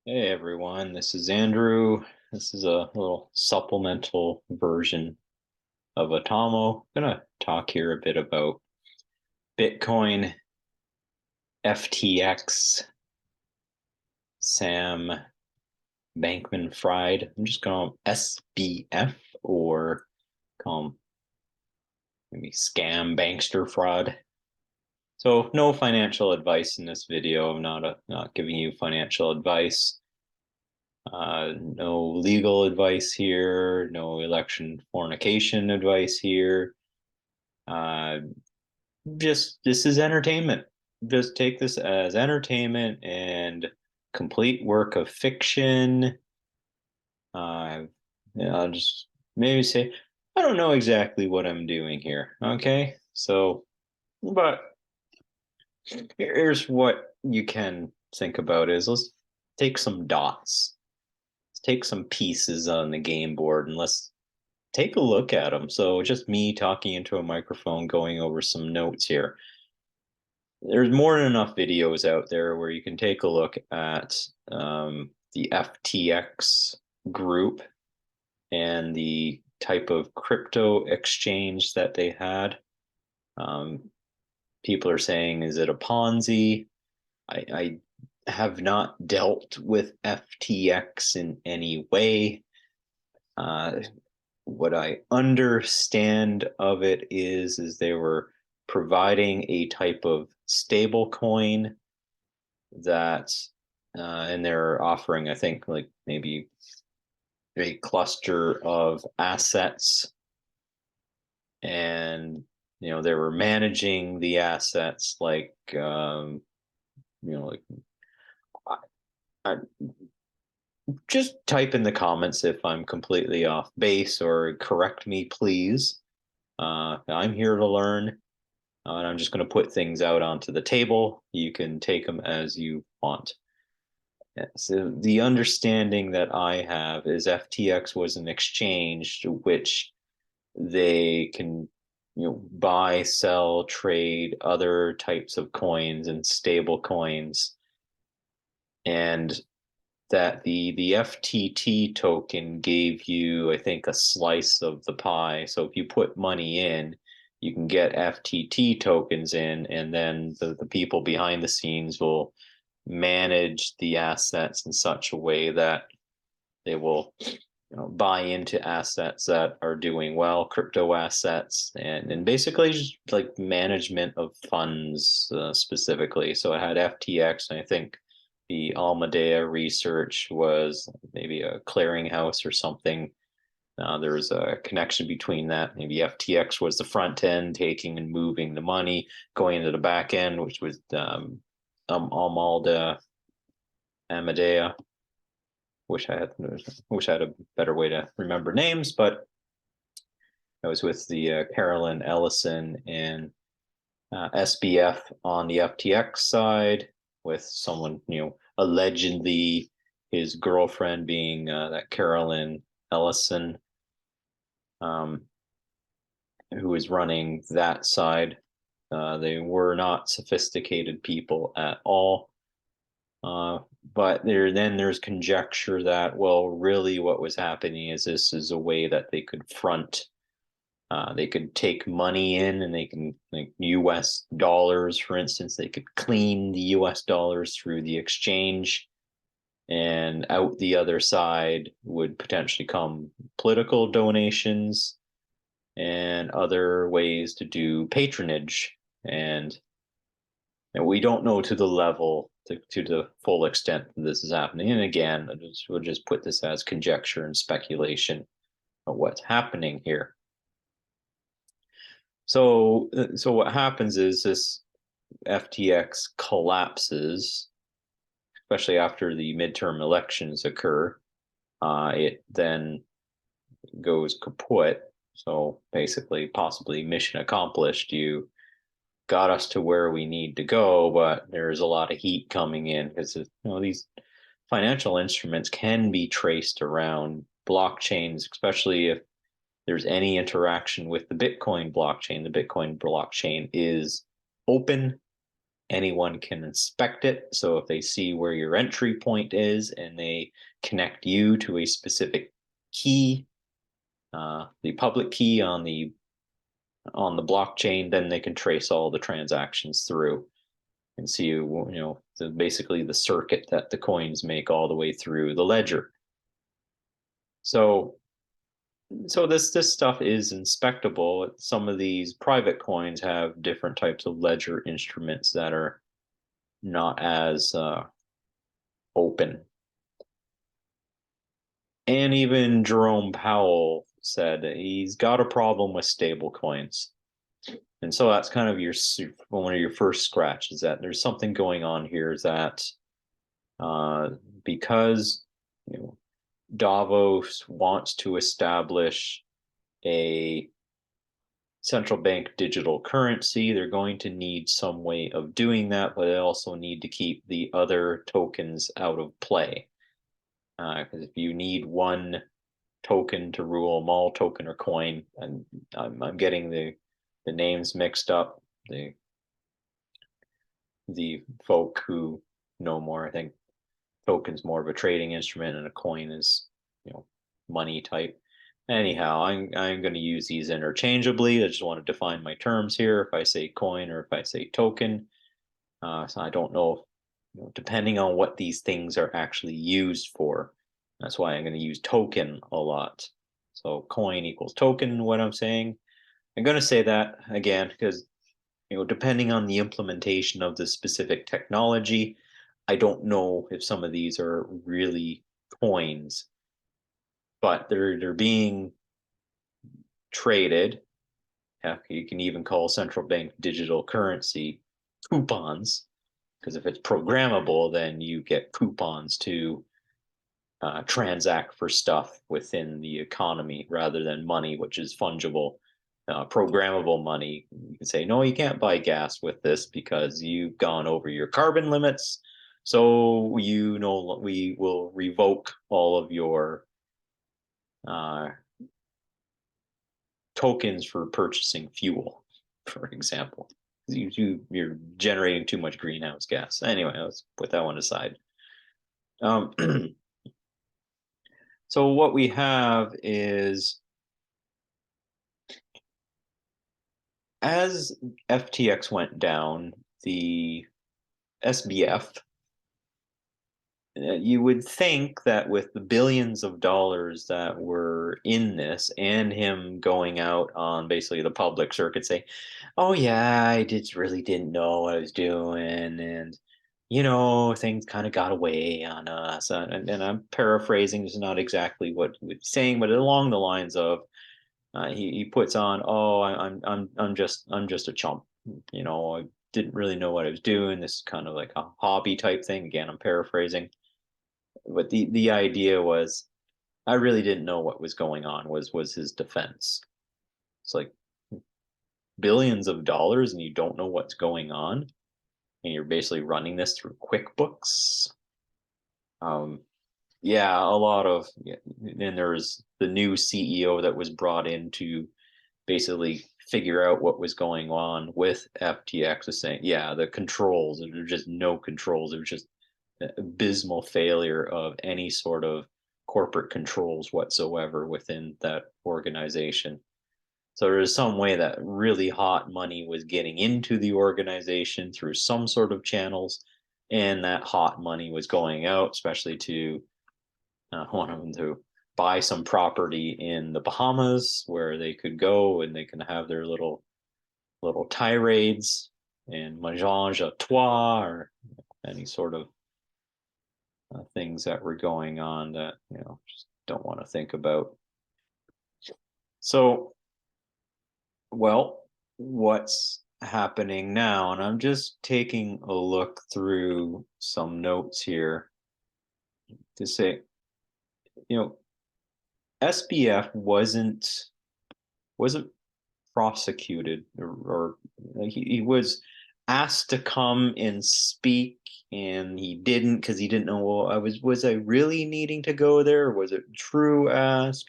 Hey everyone, this is Andrew. This is a little supplemental version of Atomo. I'm gonna talk here a bit about Bitcoin, FTX, Sam Bankman-Fried. I'm just gonna SBF or call him maybe scam bankster fraud. So no financial advice in this video. I'm not giving you financial advice. No legal advice here, no election fornication advice here. Uh, just this is entertainment. Just take this as entertainment and complete work of fiction. Uh, I'll just maybe say I don't know exactly what I'm doing here. Okay, so but here's what you can think about: is let's take some dots, let's take some pieces on the game board, and let's take a look at them. So just me talking into a microphone, going over some notes here. There's more than enough videos out there where you can take a look at the FTX group and the type of crypto exchange that they had. Um, People are saying, is it a Ponzi? I have not dealt with FTX in any way. Uh, what I understand of it is they were providing a type of stable coin that and they're offering, I think, like maybe a cluster of assets, and they were managing the assets like like I, I just type in the comments if I'm completely off base or correct me, please. I'm here to learn. And I'm just going to put things out onto the table. You can take them as you want. So the understanding that I have is FTX was an exchange to which they can, buy, sell, trade other types of coins and stable coins, and that the FTT token gave you, I think, a slice of the pie. So if you put money in, you can get FTT tokens in, and then the people behind the scenes will manage the assets in such a way that they will buy into assets that are doing well, crypto assets, and basically just like management of funds specifically. So it had FTX, and I think the Almadea research was maybe a clearinghouse or something. There was a connection between that. Maybe FTX was the front end, taking and moving the money, going into the back end, which was Almalda Amadea. Wish I had a better way to remember names, but I was with the Carolyn Ellison and SBF on the FTX side, with someone allegedly his girlfriend being that Carolyn Ellison, um, who was running that side. They were not sophisticated people at all. But there's conjecture that, well, really what was happening is this is a way that they could front, they could take money in, and they can, like US dollars, for instance, they could clean the US dollars through the exchange, and out the other side would potentially come political donations and other ways to do patronage. And we don't know to the level, to the full extent that this is happening. And again, we'll just put this as conjecture and speculation of what's happening here. So what happens is this FTX collapses, especially after the midterm elections occur. It then goes kaput. So basically, possibly mission accomplished. You got us to where we need to go, but there's a lot of heat coming in because these financial instruments can be traced around blockchains, especially if there's any interaction with the Bitcoin blockchain. The Bitcoin blockchain is open. anyone can inspect it. So if they see where your entry point is and they connect you to a specific key, the public key on the blockchain, then they can trace all the transactions through and see, basically the circuit that the coins make all the way through the ledger. So this stuff is inspectable. Some of these private coins have different types of ledger instruments that are not as open. And even Jerome Powell said he's got a problem with stable coins. And so that's kind of one of your first scratches, that there's something going on here, is that because Davos wants to establish a central bank digital currency, they're going to need some way of doing that, but they also need to keep the other tokens out of play. Because if you need one token to rule them all, token or coin, and I'm getting the names mixed up. The folk who know more, I think token's more of a trading instrument and a coin is money type. Anyhow, I'm going to use these interchangeably. I just want to define my terms here. If I say coin or if I say token, so I don't know, depending on what these things are actually used for. That's why I'm going to use token a lot. So coin equals token, what I'm saying. I'm going to say that again because, depending on the implementation of the specific technology, I don't know if some of these are really coins, but they're being traded. Heck, you can even call central bank digital currency coupons, because if it's programmable, then you get coupons to transact for stuff within the economy rather than money, which is fungible. Programmable money, you can say, no, you can't buy gas with this because you've gone over your carbon limits. So we will revoke all of your tokens for purchasing fuel, for example. You're generating too much greenhouse gas. Anyway, let's put that one aside. So what we have is, as FTX went down, the SBF, you would think that with the billions of dollars that were in this and him going out on basically the public circuit say, oh yeah, I really didn't know what I was doing, and things kind of got away on us. And I'm paraphrasing, this is not exactly what he was saying, but along the lines of, he puts on, oh, I'm just a chump. I didn't really know what I was doing. This is kind of like a hobby type thing. Again, I'm paraphrasing, but the idea was, I really didn't know what was going on. Was his defense? It's like billions of dollars, and you don't know what's going on, and you're basically running this through QuickBooks. Yeah, a lot of, and there's the new CEO that was brought in to basically figure out what was going on with FTX, is saying, yeah, the controls, there were just no controls. It was just abysmal failure of any sort of corporate controls whatsoever within that organization. So there's some way that really hot money was getting into the organization through some sort of channels, and that hot money was going out, especially to one of them to buy some property in the Bahamas where they could go and they can have their little tirades and ménage à trois, or any sort of things that were going on that just don't want to think about. So, well, what's happening now? And I'm just taking a look through some notes here to say, SBF wasn't prosecuted, or he was asked to come and speak, and he didn't, because he didn't know, well, was I really needing to go there, or was it true ask?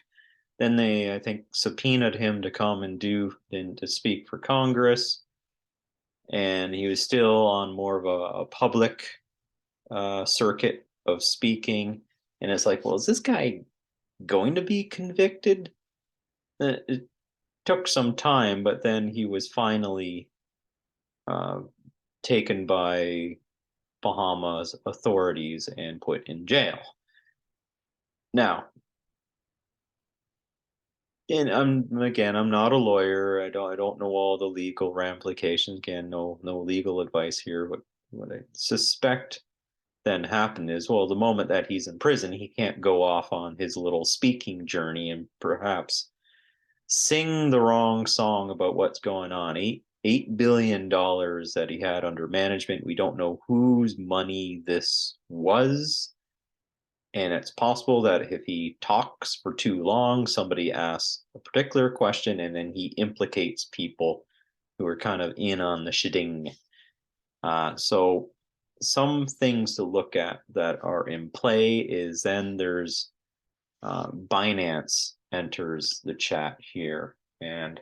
Then they, I think, subpoenaed him to come and to speak for Congress, and he was still on more of a public circuit of speaking. And it's like, well, is this guy going to be convicted? It took some time, but then he was finally uh, taken by Bahamas authorities and put in jail. Now, and I'm not a lawyer. I don't know all the legal ramifications. Again, no legal advice here. What I suspect then happened is, well, the moment that he's in prison, he can't go off on his little speaking journey and perhaps sing the wrong song about what's going on. $8 billion that he had under management. We don't know whose money this was. And it's possible that if he talks for too long, somebody asks a particular question and then he implicates people who are kind of in on the shitting. So some things to look at that are in play is then there's Binance enters the chat here. And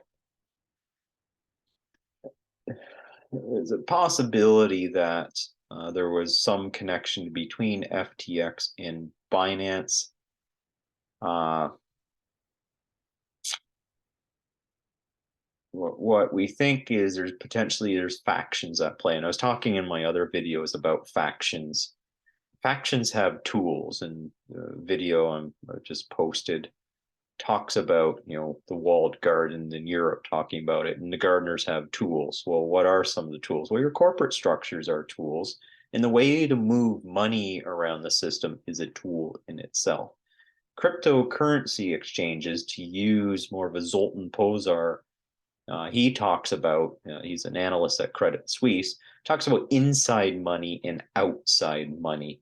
there's a possibility that there was some connection between FTX and Binance. What we think is there's factions at play. And I was talking in my other videos about factions. Factions have tools, and the video I just posted talks about, the walled garden in Europe, talking about it, and the gardeners have tools. Well, what are some of the tools? Well, your corporate structures are tools, and the way to move money around the system is a tool in itself. Cryptocurrency exchanges, to use more of a Zoltan Pozar, he talks about, he's an analyst at Credit Suisse, talks about inside money and outside money.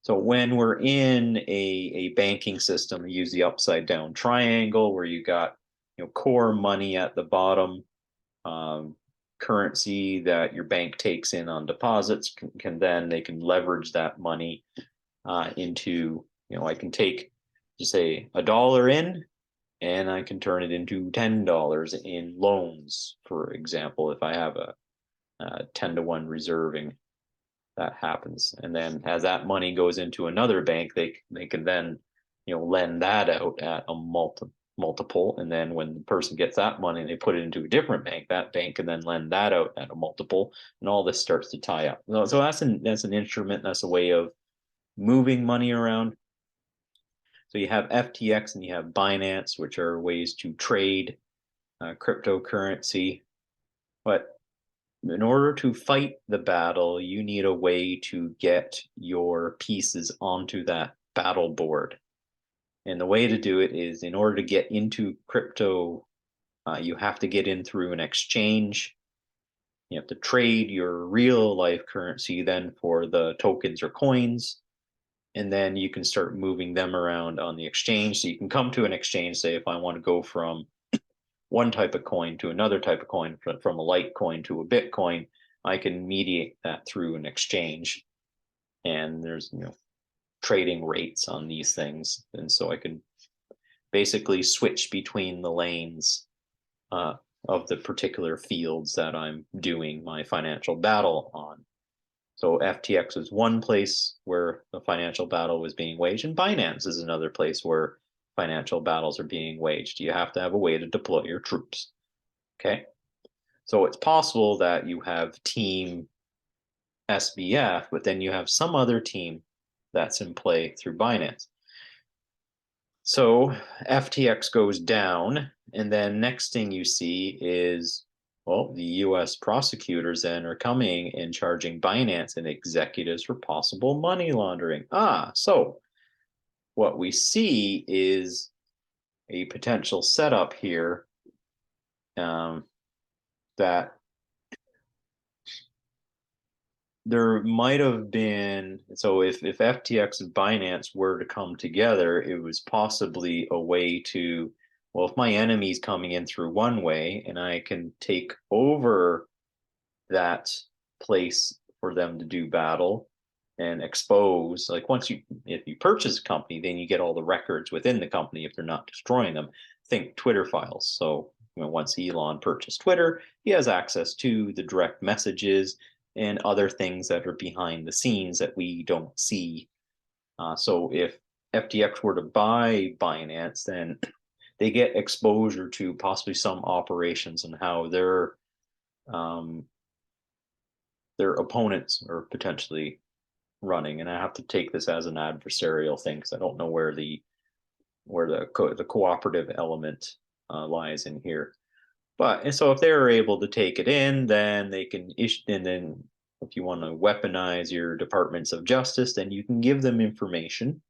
So when we're in a banking system, we use the upside down triangle where you got core money at the bottom, currency that your bank takes in on deposits they can leverage that money into, I can take, just say, $1 in, and I can turn it into $10 in loans, for example, if I have a 10-to-1 reserving. That happens, and then as that money goes into another bank, they can then lend that out at a multiple, and then when the person gets that money, they put it into a different bank. That bank can then lend that out at a multiple, and all this starts to tie up. So that's an instrument. That's a way of moving money around. So you have FTX and you have Binance, which are ways to trade cryptocurrency, but in order to fight the battle, you need a way to get your pieces onto that battle board. And the way to do it is, in order to get into crypto, you have to get in through an exchange. You have to trade your real life currency then for the tokens or coins. And then you can start moving them around on the exchange. So you can come to an exchange, say, if I want to go from one type of coin to another type of coin, from a Litecoin to a Bitcoin, I can mediate that through an exchange. And there's, trading rates on these things. And so I can basically switch between the lanes of the particular fields that I'm doing my financial battle on. So FTX is one place where the financial battle was being waged, and Binance is another place where financial battles are being waged. You have to have a way to deploy your troops. Okay. So it's possible that you have team SBF, but then you have some other team that's in play through Binance. So FTX goes down, and then next thing you see is, well, the US prosecutors then are coming and charging Binance and executives for possible money laundering. So what we see is a potential setup here that there might have been. So if FTX and Binance were to come together, it was possibly a way to, well, if my enemy's coming in through one way and I can take over that place for them to do battle and expose, like, if you purchase a company, then you get all the records within the company if they're not destroying them. Think Twitter files. So once Elon purchased Twitter, he has access to the direct messages and other things that are behind the scenes that we don't see. So if FTX were to buy Binance, then they get exposure to possibly some operations and how their opponents are potentially running. And I have to take this as an adversarial thing because I don't know where the cooperative element lies in here. But and so if they're able to take it in, then they can issue. And then if you want to weaponize your departments of justice, then you can give them information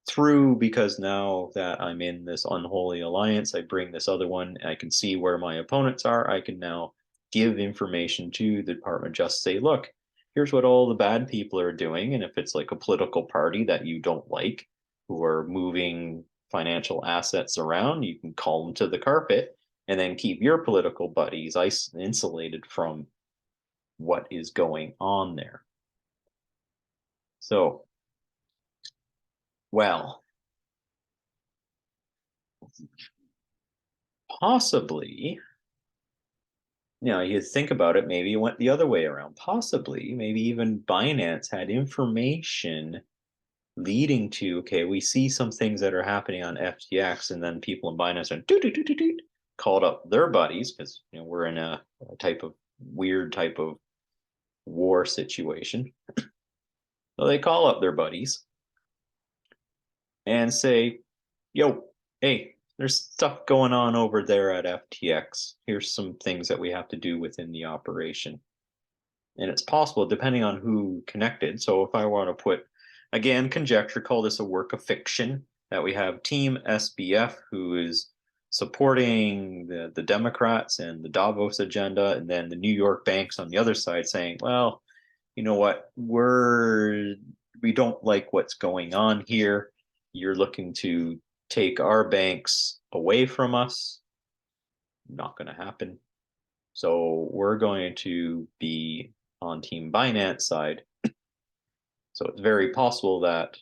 through, because now that I'm in this unholy alliance, I bring this other one, I can see where my opponents are. I can now give information to the Department of Justice, say, look, here's what all the bad people are doing. And if it's like a political party that you don't like, who are moving financial assets around, you can call them to the carpet and then keep your political buddies insulated from what is going on there. So, well, possibly, you think about it, maybe it went the other way around. Possibly, maybe even Binance had information leading to, okay, we see some things that are happening on FTX, and then people in Binance are called up their buddies, because we're in a weird type of war situation. So they call up their buddies and say, yo, hey, there's stuff going on over there at FTX. Here's some things that we have to do within the operation. And it's possible, depending on who connected. So if I want to put, again, conjecture, call this a work of fiction, that we have Team SBF, who is supporting the Democrats and the Davos agenda, and then the New York banks on the other side saying, well, you know what, we don't like what's going on here. You're looking to take our banks away from us. Not going to happen. So we're going to be on Team Binance side. So it's very possible that,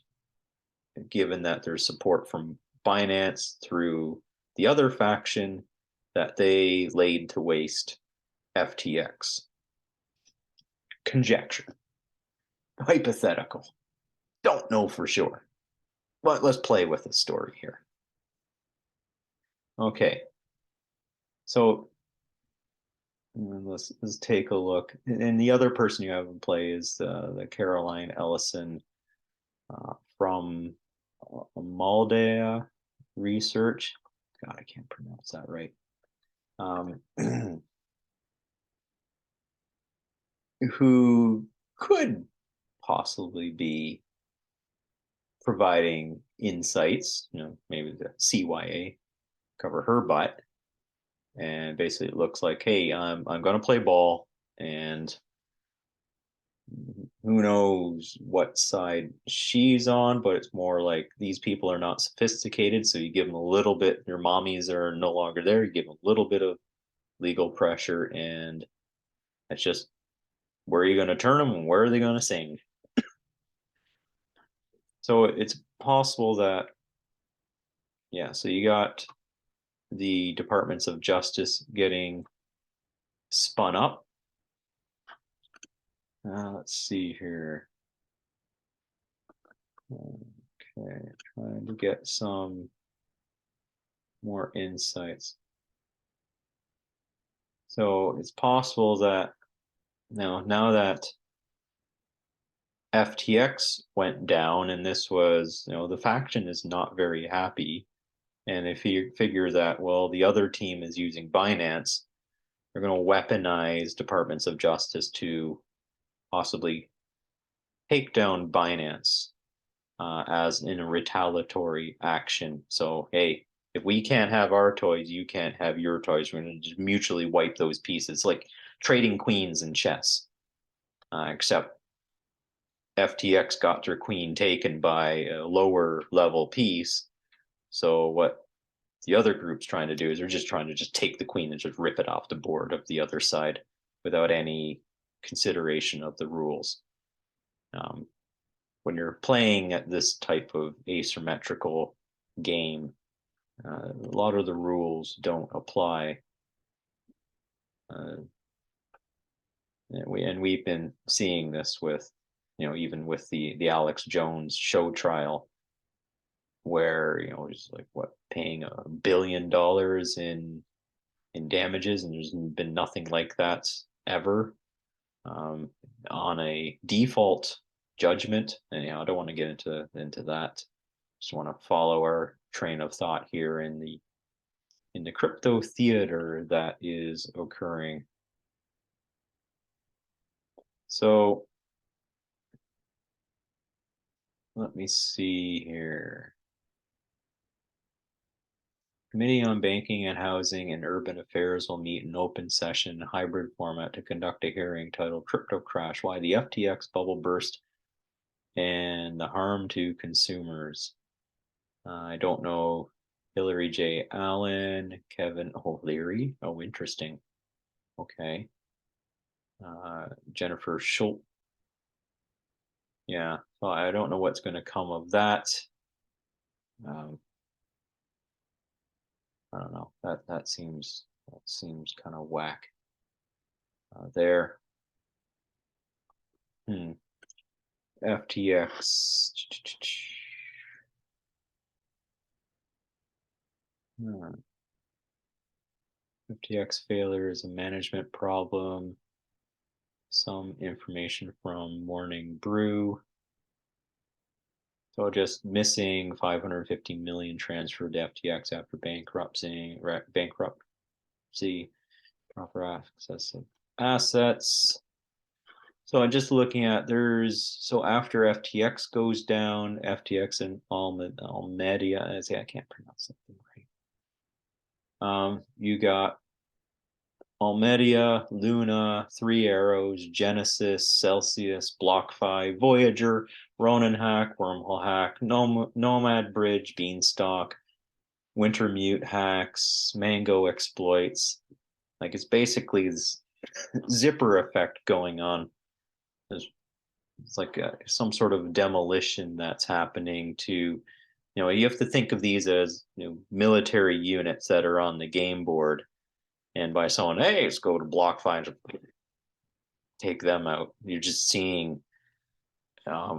given that there's support from Binance through the other faction, that they laid to waste FTX. Conjecture. Hypothetical. Don't know for sure. But let's play with the story here. Okay. So let's take a look. And the other person you have in play is the Caroline Ellison from Maldea Research. God, I can't pronounce that right. Who could possibly be providing insights, maybe the CYA cover her butt. And basically it looks like, hey, I'm going to play ball, and who knows what side she's on, but it's more like these people are not sophisticated. So you give them a little bit, your mommies are no longer there. You give them a little bit of legal pressure, and it's just, where are you going to turn them and where are they going to sing? So it's possible that, yeah, so you got the departments of justice getting spun up. Let's see here. Okay, trying to get some more insights. So it's possible that now that FTX went down, and this was, the faction is not very happy, and if you figure that, well, the other team is using Binance, they're going to weaponize departments of justice to possibly take down Binance as in a retaliatory action. So, hey, if we can't have our toys, you can't have your toys. We're going to just mutually wipe those pieces, like trading queens in chess. Except FTX got their queen taken by a lower level piece. So what the other group's trying to do is they're just trying to just take the queen and just rip it off the board of the other side without any consideration of the rules. When you're playing at this type of asymmetrical game, A lot of the rules don't apply. And we've been seeing this with, even with the Alex Jones show trial, where he's like what paying $1 billion in damages, and there's been nothing like that ever, on a default judgment. And I don't want to get into that. Just want to follow our train of thought here in the crypto theater that is occurring. So let me see here. Committee on Banking and Housing and Urban Affairs will meet in open session hybrid format to conduct a hearing titled Crypto Crash: Why the FTX Bubble Burst and the Harm to Consumers. I don't know. Hillary J. Allen, Kevin O'Leary. Oh, interesting. Okay. Jennifer Schultz. Yeah, well, I don't know what's going to come of that. Um, I don't know. That seems kind of whack. There. FTX. FTX failure is a management problem. Some information from Morning Brew. So just missing 550 million transferred to FTX after bankruptcy, proper access of assets. So I'm just looking at so after FTX goes down, FTX and Almedia, I can't pronounce something right. You got Almedia, Luna, Three Arrows, Genesis, Celsius, BlockFi, Voyager, Ronin Hack, Wormhole Hack, Nomad Bridge, Beanstalk, Wintermute Hacks, Mango Exploits. Like it's basically this zipper effect going on. It's like some sort of demolition that's happening to, you have to think of these as military units that are on the game board. And by someone, hey, let's go to BlockFi and take them out. You're just seeing a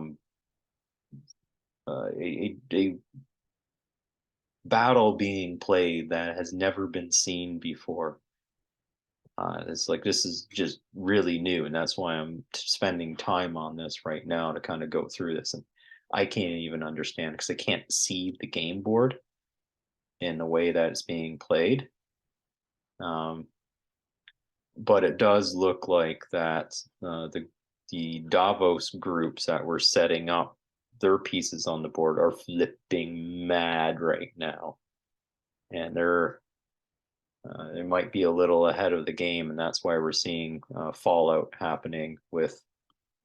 battle being played that has never been seen before. It's like this is just really new, and that's why I'm spending time on this right now to kind of go through this. And I can't even understand because I can't see the game board in the way that it's being played. But it does look like that the Davos groups that were setting up their pieces on the board are flipping mad right now, and they might be a little ahead of the game, and that's why we're seeing fallout happening with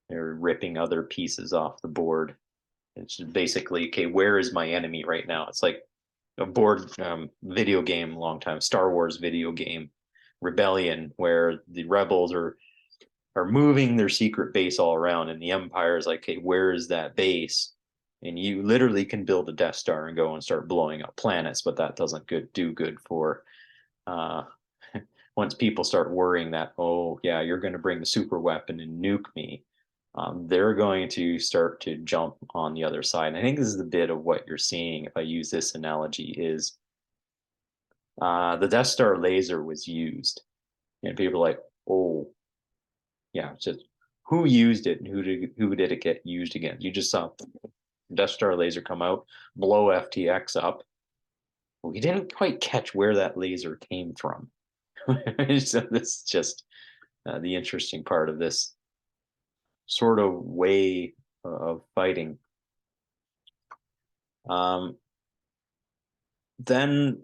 they're ripping other pieces off the board. It's basically, okay, where is my enemy right now? It's like a board video game, long time Star Wars video game, Rebellion, where the rebels are moving their secret base all around, and the Empire is like, okay, where is that base? And you literally can build a Death Star and go and start blowing up planets, but that doesn't do good for uh, once people start worrying that, oh yeah, you're going to bring the super weapon and nuke me. They're going to start to jump on the other side. And I think this is the bit of what you're seeing, if I use this analogy, is the Death Star laser was used, and people are like, oh, yeah, it's just who used it and who did it get used against? You just saw Death Star laser come out, blow FTX up. We didn't quite catch where that laser came from. So this is just the interesting part of this sort of way of fighting. Then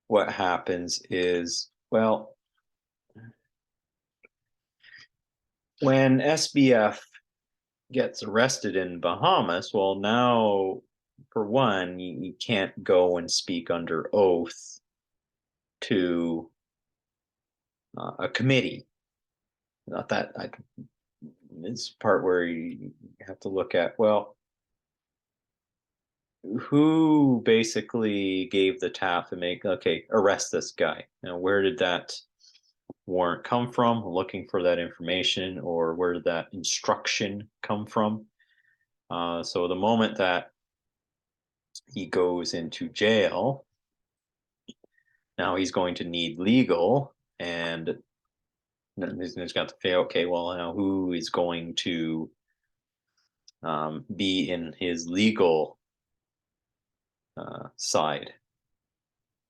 what happens is, well, when SBF gets arrested in Bahamas, well, now, for one, you can't go and speak under oath to a committee. Not that it's part where you have to look at, well, who basically gave the tap to make, okay, arrest this guy? Now, where did that warrant come from? Looking for that information, or where did that instruction come from? So the moment that he goes into jail, now he's going to need legal, and then he's got to say, okay, well, now who is going to be in his legal side?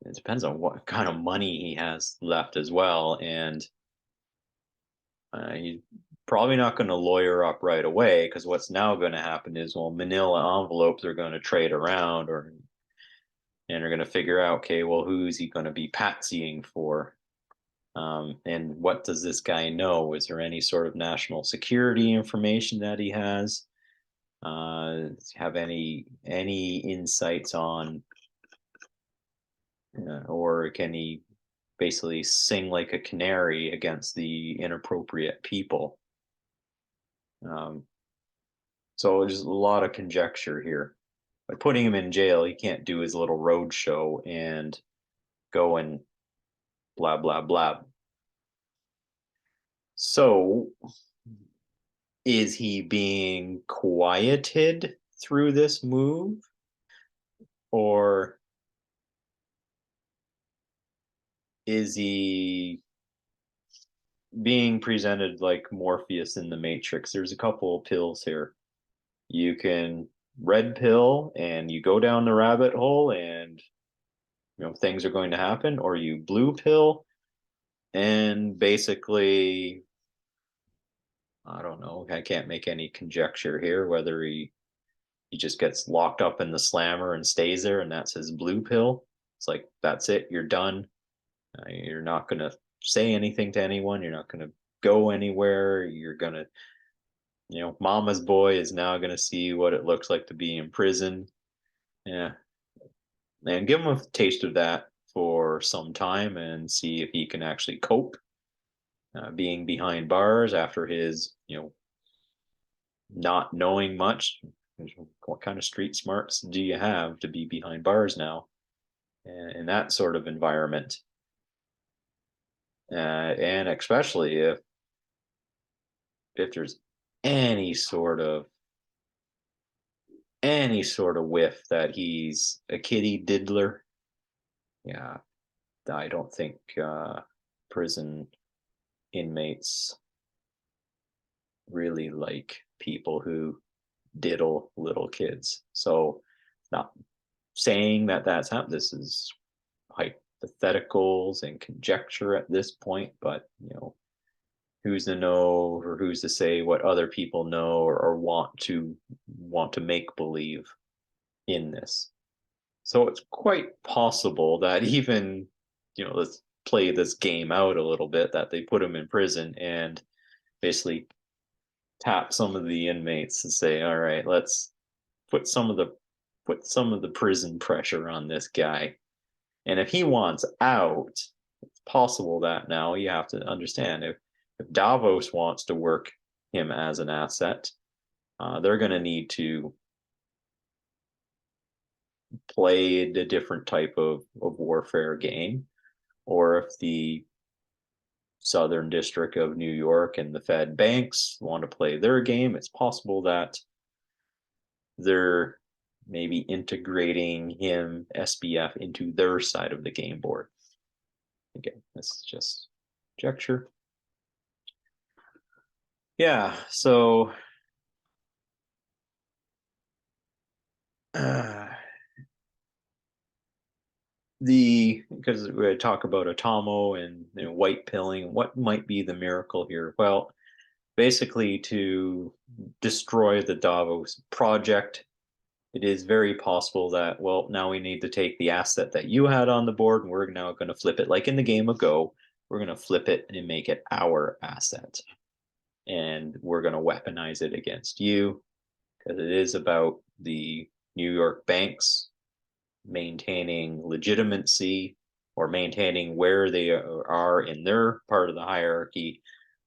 It depends on what kind of money he has left as well, and he's probably not going to lawyer up right away, because what's now going to happen is, well, manila envelopes are going to trade around, or and are going to figure out, okay, well, who's he going to be patsying for? And what does this guy know? Is there any sort of national security information that he has? Have any insights on, or can he basically sing like a canary against the inappropriate people? Um, so there's a lot of conjecture here. By putting him in jail, he can't do his little road show and go and blah blah blah. So is he being quieted through this move, or is he being presented like Morpheus in the Matrix? There's a couple of pills here. You can red pill and you go down the rabbit hole, and things are going to happen, or you blue pill and basically, I don't know, I can't make any conjecture here whether he just gets locked up in the slammer and stays there, and that's his blue pill. It's like, that's it, you're done. You're not going to say anything to anyone. You're not going to go anywhere. You're going to, mama's boy is now going to see what it looks like to be in prison. Yeah. And give him a taste of that for some time and see if he can actually cope being behind bars after his, not knowing much. What kind of street smarts do you have to be behind bars now in that sort of environment? And especially if there's any sort of whiff that he's a kitty diddler, yeah, I don't think prison inmates really like people who diddle little kids. So, not saying that that's happened. This is hypotheticals and conjecture at this point, but who's to know, or who's to say what other people know, or want to make believe in this? So it's quite possible that even, let's play this game out a little bit, that they put him in prison and basically tap some of the inmates and say, all right, let's put some of the prison pressure on this guy. And if he wants out, it's possible that now you have to understand, if Davos wants to work him as an asset, they're going to need to play a different type of warfare game. Or if the Southern District of New York and the Fed banks want to play their game, it's possible that they're maybe integrating him, SBF, into their side of the game board. Again, this is just conjecture. Yeah, so because we talk about Atomo and white pilling, what might be the miracle here? Well, basically to destroy the Davos project, it is very possible that, well, now we need to take the asset that you had on the board, and we're now going to flip it, like in the game of Go. We're going to flip it and make it our asset, and we're going to weaponize it against you, because it is about the New York banks maintaining legitimacy, or maintaining where they are in their part of the hierarchy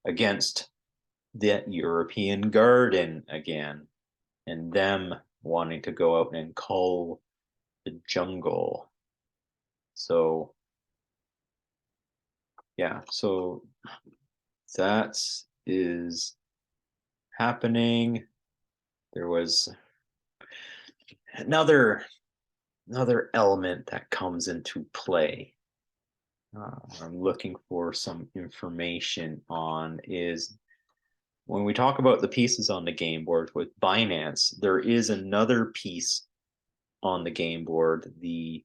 against the European garden again, and them wanting to go out and cull the jungle. So yeah, so that is happening. There was another element that comes into play. I'm looking for some information on is when we talk about the pieces on the game board with Binance, there is another piece on the game board, the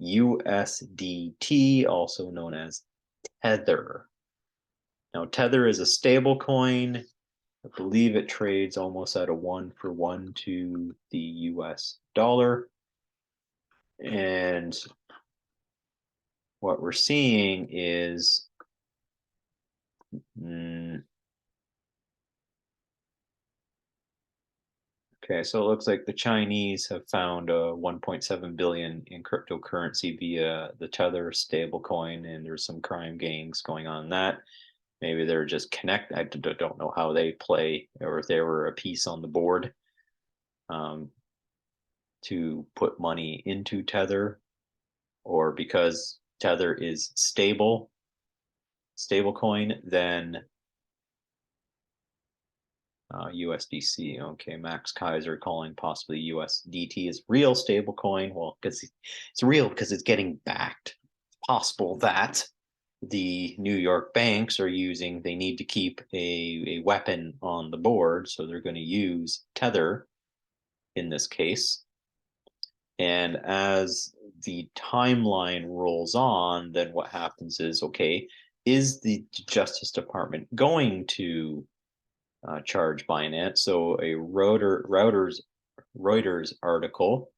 USDT, also known as Tether. Now, Tether is a stable coin. I believe it trades almost at a 1-for-1 to the US dollar. And what we're seeing is okay, so it looks like the Chinese have found 1.7 billion in cryptocurrency via the Tether stablecoin, and there's some crime gangs going on that. Maybe they're just connect. I don't know how they play, or if they were a piece on the board to put money into Tether, or because Tether is stablecoin, then USDC. Okay, Max Kaiser calling possibly USDT is real stablecoin. Well, because it's real because it's getting backed. It's possible that the New York banks are using, they need to keep a weapon on the board, so they're going to use Tether in this case. And as the timeline rolls on, then what happens is, okay, is the Justice Department going to charge Binance? So a Reuters article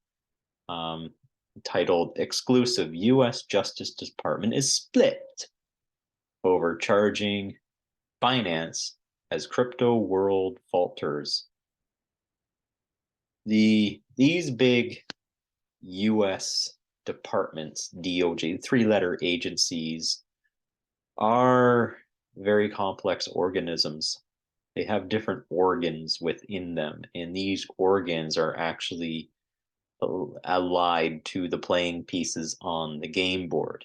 titled "Exclusive U.S. Justice Department is Split Over Charging Binance as Crypto World Falters." These big U.S. departments, DOJ, three-letter agencies, are very complex organisms. They have different organs within them, and these organs are actually allied to the playing pieces on the game board.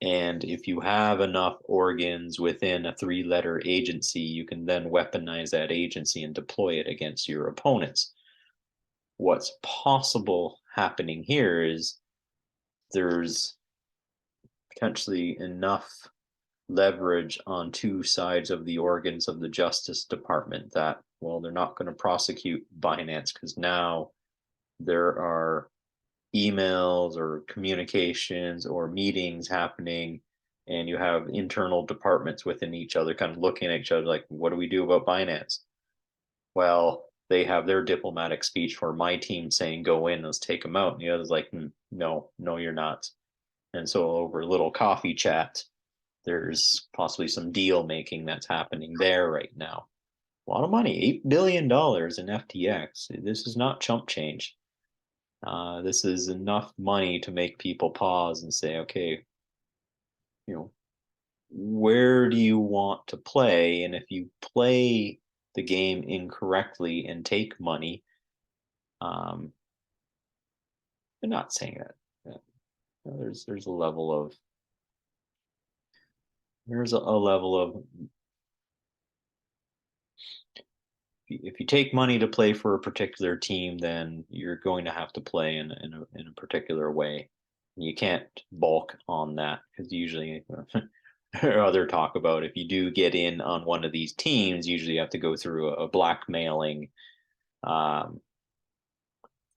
And if you have enough organs within a three-letter agency, you can then weaponize that agency and deploy it against your opponents. What's possible happening here is there's potentially enough leverage on two sides of the organs of the Justice Department that, well, they're not going to prosecute Binance because now there are emails or communications or meetings happening, and you have internal departments within each other kind of looking at each other like, what do we do about Binance? Well, they have their diplomatic speech for my team saying, go in, let's take them out. And the other's like, no, you're not. And so over a little coffee chat, there's possibly some deal making that's happening there right now. A lot of money, $8 billion in FTX. This is not chump change. This is enough money to make people pause and say, okay, where do you want to play? And if you play the game incorrectly and take money, I'm not saying that. There's a level of if you take money to play for a particular team, then you're going to have to play in a particular way. You can't bulk on that because usually other talk about if you do get in on one of these teams, usually you have to go through a blackmailing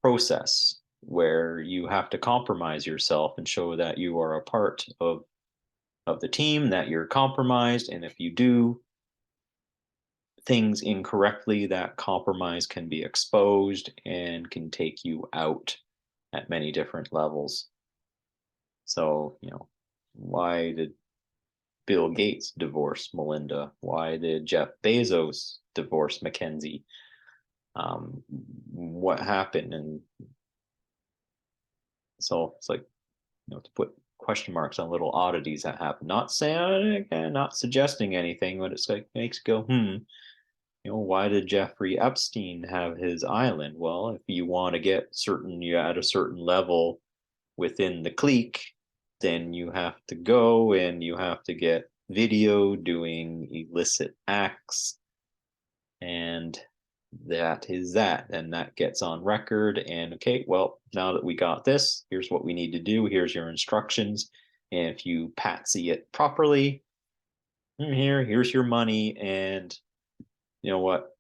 process where you have to compromise yourself and show that you are a part of the team, that you're compromised, and if you do things incorrectly, that compromise can be exposed and can take you out at many different levels. So, why did Bill Gates divorce Melinda? Why did Jeff Bezos divorce Mackenzie? What happened? And so it's like, to put question marks on little oddities that happen. Not saying, not suggesting anything, but it's like makes you go, Why did Jeffrey Epstein have his island? Well, if you want to get you're at a certain level within the clique, then you have to go and you have to get video doing illicit acts, and that is that. And that gets on record. And okay, well, now that we got this, here's what we need to do. Here's your instructions. And if you patsy it properly, here's your money. And you know what?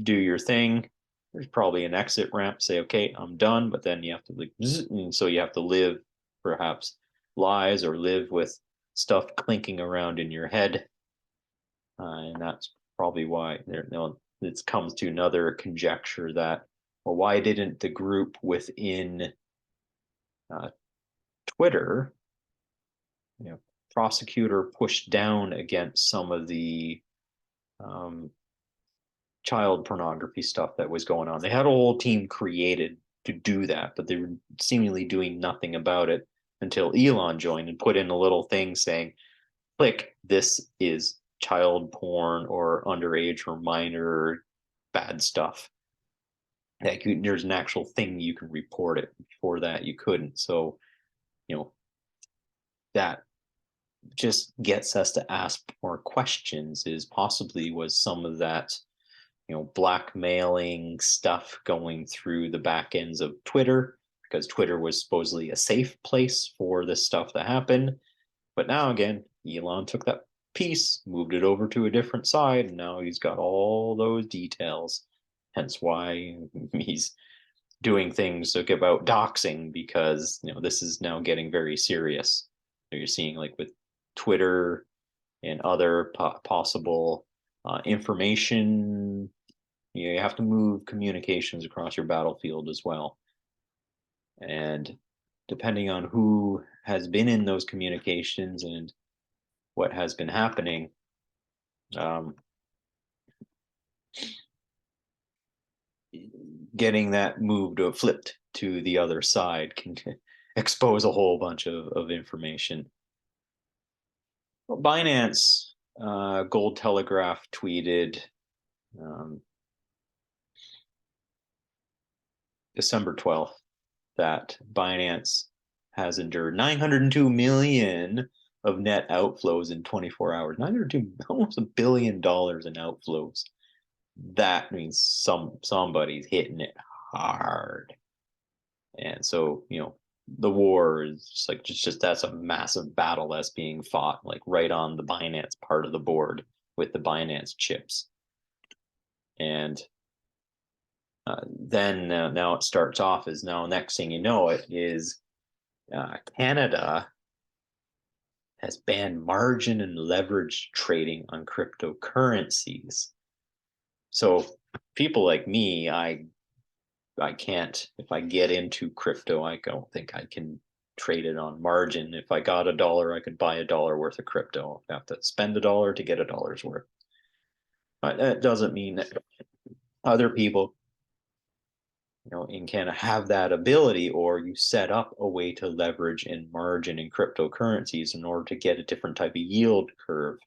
Do your thing. There's probably an exit ramp. Say, okay, I'm done. But then you have to like, and so you have to live perhaps lies or live with stuff clinking around in your head. And that's probably why it comes to another conjecture that, well, why didn't the group within uh, Twitter, prosecutor pushed down against some of the um, child pornography stuff that was going on? They had a whole team created to do that, but they were seemingly doing nothing about it until Elon joined and put in a little thing saying, click, this is child porn or underage or minor bad stuff. Like, there's an actual thing you can report it. Before that, you couldn't. So, that just gets us to ask more questions. Is possibly was some of that, blackmailing stuff going through the back ends of Twitter, because Twitter was supposedly a safe place for this stuff to happen. But now again, Elon took that piece, moved it over to a different side, and now he's got all those details. Hence why he's doing things about doxing, because this is now getting very serious. So you're seeing like with Twitter and other possible information, you have to move communications across your battlefield as well. And depending on who has been in those communications and what has been happening, getting that moved or flipped to the other side can expose a whole bunch of information. Well, Binance Gold Telegraph tweeted December 12th that Binance has endured 902 million of net outflows in 24 hours. 902, almost $1 billion in outflows. That means somebody's hitting it hard. And so, the war is just that's a massive battle that's being fought, like right on the Binance part of the board with the Binance chips. And then now it starts off as now next thing you know it is Canada has banned margin and leverage trading on cryptocurrencies. So people like me, I can't, if I get into crypto, I don't think I can trade it on margin. If I got $1, I could buy $1 worth of crypto. I have to spend $1 to get $1's worth. But that doesn't mean that other people, in Canada have that ability, or you set up a way to leverage and margin in cryptocurrencies in order to get a different type of yield curve.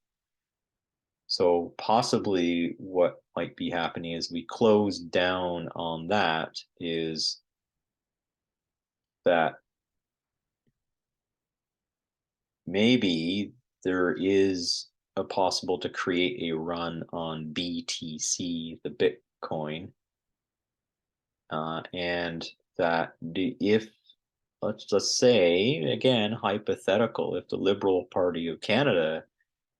So possibly what might be happening is we close down on that, is that maybe there is a possible to create a run on BTC, the Bitcoin, and that if let's say again hypothetical, if the Liberal Party of Canada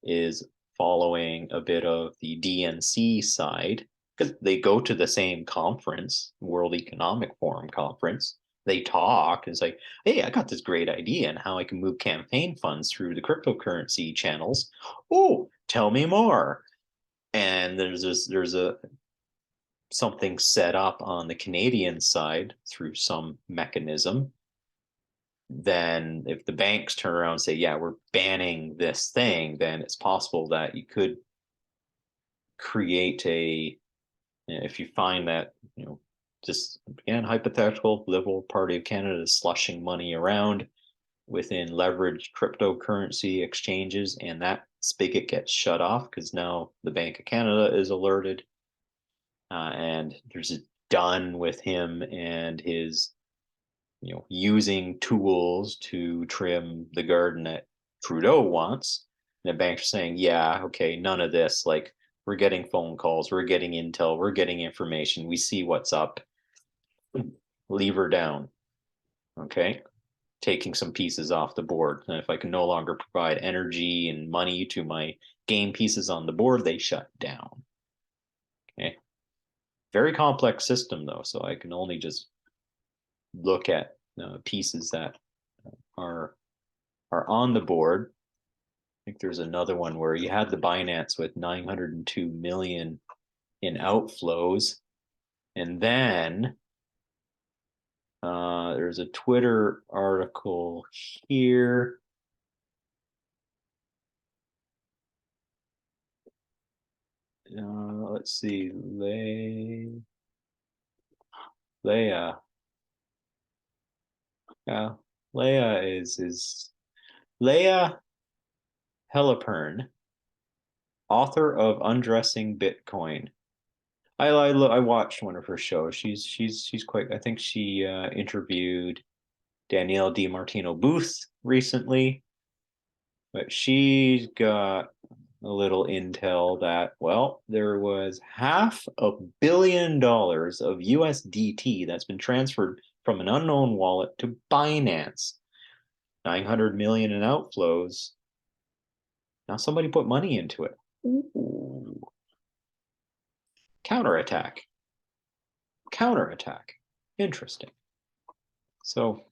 is following a bit of the DNC side, because they go to the same conference, World Economic Forum conference, they talk and say, hey, I got this great idea and how I can move campaign funds through the cryptocurrency channels. Oh, tell me more. And there's a something set up on the Canadian side through some mechanism. Then if the banks turn around and say, yeah, we're banning this thing, then it's possible that you could create if you find that, just again, hypothetical, Liberal Party of Canada is slushing money around within leveraged cryptocurrency exchanges, and that spigot gets shut off because now the Bank of Canada is alerted, and there's a done with him and his, using tools to trim the garden that Trudeau wants. And the banks are saying, yeah, okay, none of this. Like, we're getting phone calls, we're getting intel, we're getting information, we see what's up. Leave her down. Okay. Taking some pieces off the board. And if I can no longer provide energy and money to my game pieces on the board, they shut down. Okay. Very complex system though, so I can only just look at pieces that are on the board. I think there's another one where you had the Binance with 902 million in outflows, and then there's a Twitter article here. Let's see, Leia. Yeah, Leia is Leia Helipern, author of Undressing Bitcoin. I watched one of her shows. She's quite. I think she interviewed Danielle DiMartino Booth recently, but she's got a little intel that, well, there was $500 million of USDT that's been transferred from an unknown wallet to Binance. 900 million in outflows. Now somebody put money into it. Ooh. Counterattack. Counterattack. Interesting. So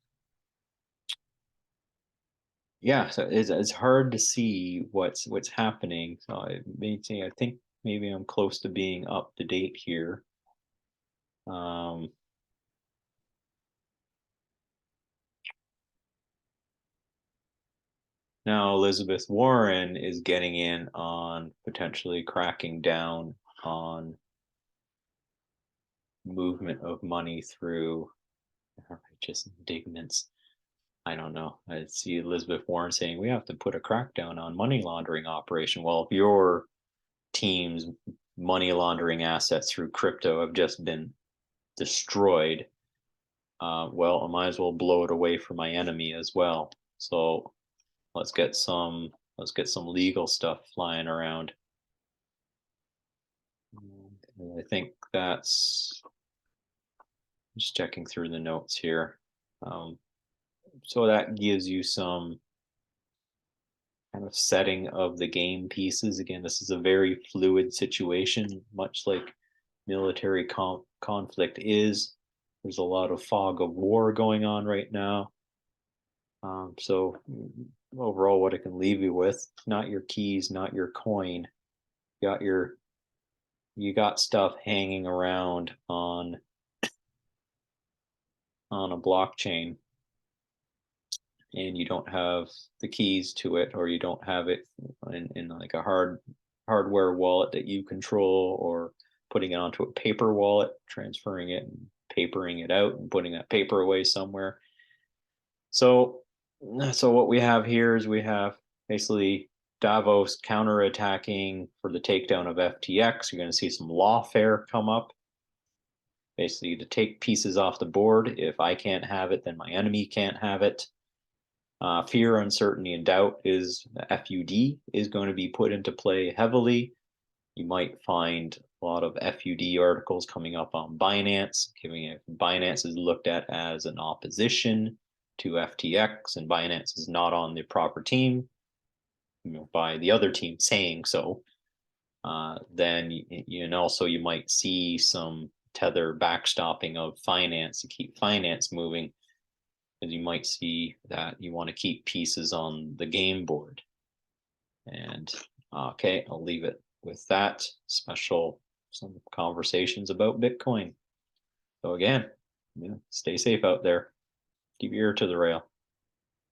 yeah, so it's hard to see what's happening. So I think maybe I'm close to being up to date here. Now Elizabeth Warren is getting in on potentially cracking down on movement of money through just indignance. I don't know. I see Elizabeth Warren saying we have to put a crackdown on money laundering operation. Well, if your team's money laundering assets through crypto have just been destroyed, well, I might as well blow it away for my enemy as well. So let's get some legal stuff flying around. And I think that's just checking through the notes here. So that gives you some kind of setting of the game pieces. Again, this is a very fluid situation, much like military conflict is. There's a lot of fog of war going on right now. So overall, what I can leave you with, not your keys, not your coin. You got stuff hanging around on a blockchain, and you don't have the keys to it, or you don't have it in like a hardware wallet that you control, or putting it onto a paper wallet, transferring it and papering it out and putting that paper away somewhere. So what we have here is we have basically Davos counterattacking for the takedown of FTX. You're going to see some lawfare come up, basically to take pieces off the board. If I can't have it, then my enemy can't have it. Fear, uncertainty, and doubt is FUD is going to be put into play heavily. You might find a lot of FUD articles coming up on Binance, giving it Binance is looked at as an opposition to FTX, and Binance is not on the proper team, by the other team saying so. Then also you might see some tether backstopping of finance to keep finance moving, because you might see that you want to keep pieces on the game board. And okay, I'll leave it with that. Some conversations about Bitcoin. So again, stay safe out there. Keep your ear to the rail.